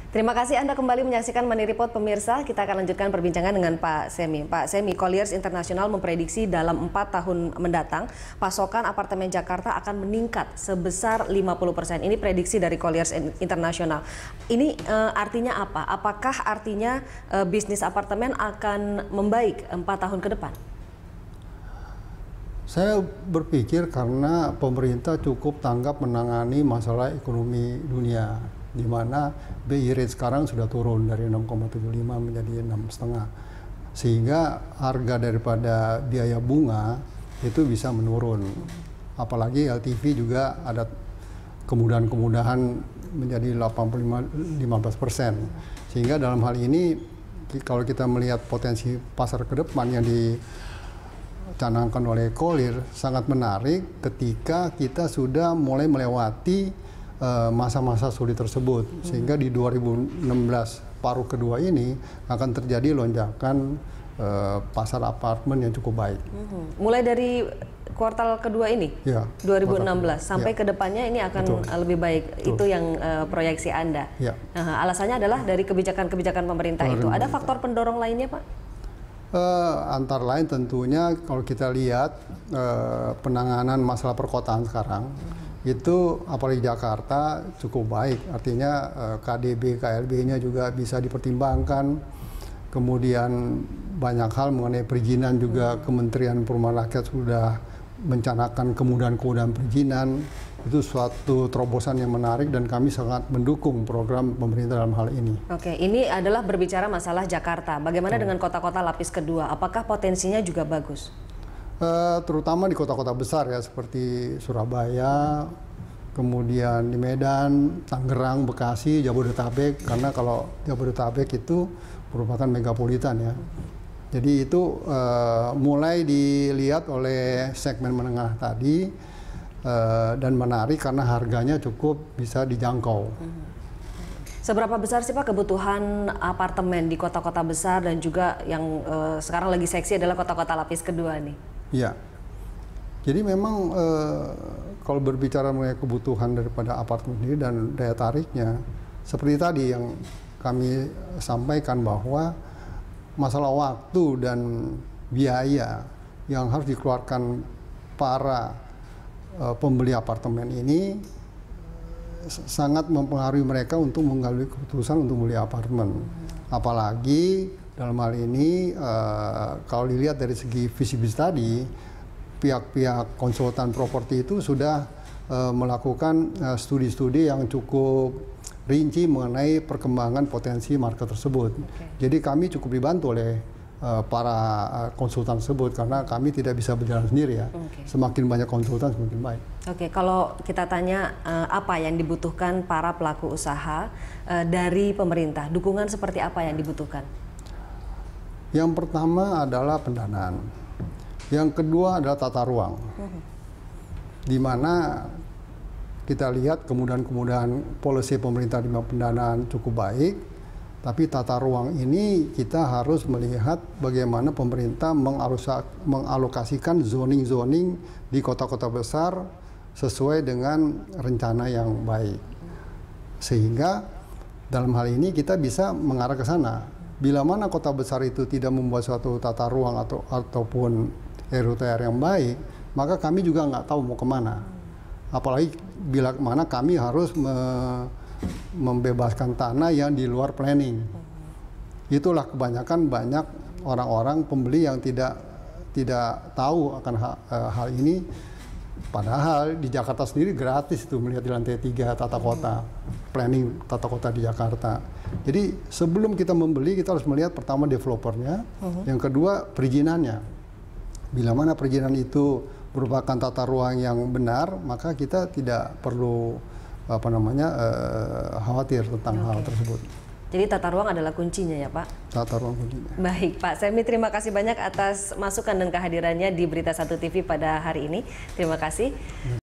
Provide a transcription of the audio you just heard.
Terima kasih Anda kembali menyaksikan Money Report pemirsa. Kita akan lanjutkan perbincangan dengan Pak Semi. Pak Semi, Colliers International memprediksi dalam 4 tahun mendatang pasokan apartemen Jakarta akan meningkat sebesar 50%. Ini prediksi dari Colliers International. Ini artinya apa? Apakah artinya bisnis apartemen akan membaik 4 tahun ke depan? Saya berpikir karena pemerintah cukup tanggap menangani masalah ekonomi dunia, di mana BI rate sekarang sudah turun dari 6,75 menjadi 6,5, sehingga harga daripada biaya bunga itu bisa menurun. Apalagi LTV juga ada kemudahan-kemudahan menjadi 15%. Sehingga dalam hal ini kalau kita melihat potensi pasar ke depan yang dicanangkan oleh Colliers sangat menarik ketika kita sudah mulai melewati masa-masa sulit tersebut, sehingga di 2016 paruh kedua ini akan terjadi lonjakan pasar apartemen yang cukup baik. Mulai dari kuartal kedua ini, ya, 2016 sampai ya, ke depannya ini akan lebih baik. Betul. Itu yang proyeksi Anda. Ya. Alasannya adalah dari kebijakan-kebijakan pemerintah itu. Ada faktor pendorong lainnya, Pak? Antara lain tentunya kalau kita lihat penanganan masalah perkotaan sekarang, itu apalagi Jakarta cukup baik, artinya KDB, KLB-nya juga bisa dipertimbangkan. Kemudian banyak hal mengenai perizinan juga Kementerian Perumahan Rakyat sudah mencanangkan kemudahan-kemudahan perizinan. Itu suatu terobosan yang menarik dan kami sangat mendukung program pemerintah dalam hal ini. Oke, ini adalah berbicara masalah Jakarta. Bagaimana dengan kota-kota lapis kedua? Apakah potensinya juga bagus? Terutama di kota-kota besar ya, seperti Surabaya, kemudian di Medan, Tangerang, Bekasi, Jabodetabek, karena kalau Jabodetabek itu merupakan megapolitan ya. Jadi itu mulai dilihat oleh segmen menengah tadi dan menarik karena harganya cukup bisa dijangkau. Seberapa besar sih Pak kebutuhan apartemen di kota-kota besar dan juga yang sekarang lagi seksi adalah kota-kota lapis kedua nih? Iya, jadi memang kalau berbicara mengenai kebutuhan daripada apartemen ini dan daya tariknya, seperti tadi yang kami sampaikan bahwa masalah waktu dan biaya yang harus dikeluarkan para pembeli apartemen ini sangat mempengaruhi mereka untuk mengambil keputusan untuk beli apartemen. Apalagi dalam hal ini kalau dilihat dari segi visibilitas tadi, pihak-pihak konsultan properti itu sudah melakukan studi-studi yang cukup rinci mengenai perkembangan potensi market tersebut. Jadi kami cukup dibantu oleh para konsultan tersebut karena kami tidak bisa berjalan sendiri ya. Semakin banyak konsultan semakin baik. Oke, kalau kita tanya apa yang dibutuhkan para pelaku usaha dari pemerintah, dukungan seperti apa yang dibutuhkan? Yang pertama adalah pendanaan. Yang kedua adalah tata ruang. Di mana kita lihat kemudahan-kemudahan polisi pemerintah di pendanaan cukup baik, tapi tata ruang ini kita harus melihat bagaimana pemerintah mengalokasikan zoning-zoning di kota-kota besar sesuai dengan rencana yang baik. Sehingga dalam hal ini kita bisa mengarah ke sana. Bila mana kota besar itu tidak membuat suatu tata ruang ataupun RUTR yang baik, maka kami juga nggak tahu mau kemana. Apalagi bila mana kami harus membebaskan tanah yang di luar planning. Itulah kebanyakan banyak orang-orang pembeli yang tidak tahu akan hal ini. Padahal di Jakarta sendiri gratis itu melihat di lantai 3 tata kota, planning tata kota di Jakarta. Jadi sebelum kita membeli kita harus melihat pertama developernya, yang kedua perizinannya. Bila mana perizinan itu merupakan tata ruang yang benar, maka kita tidak perlu khawatir tentang hal tersebut. Jadi tata ruang adalah kuncinya ya Pak? Tata ruang kuncinya. Baik Pak Semi, terima kasih banyak atas masukan dan kehadirannya di Berita 1 TV pada hari ini. Terima kasih.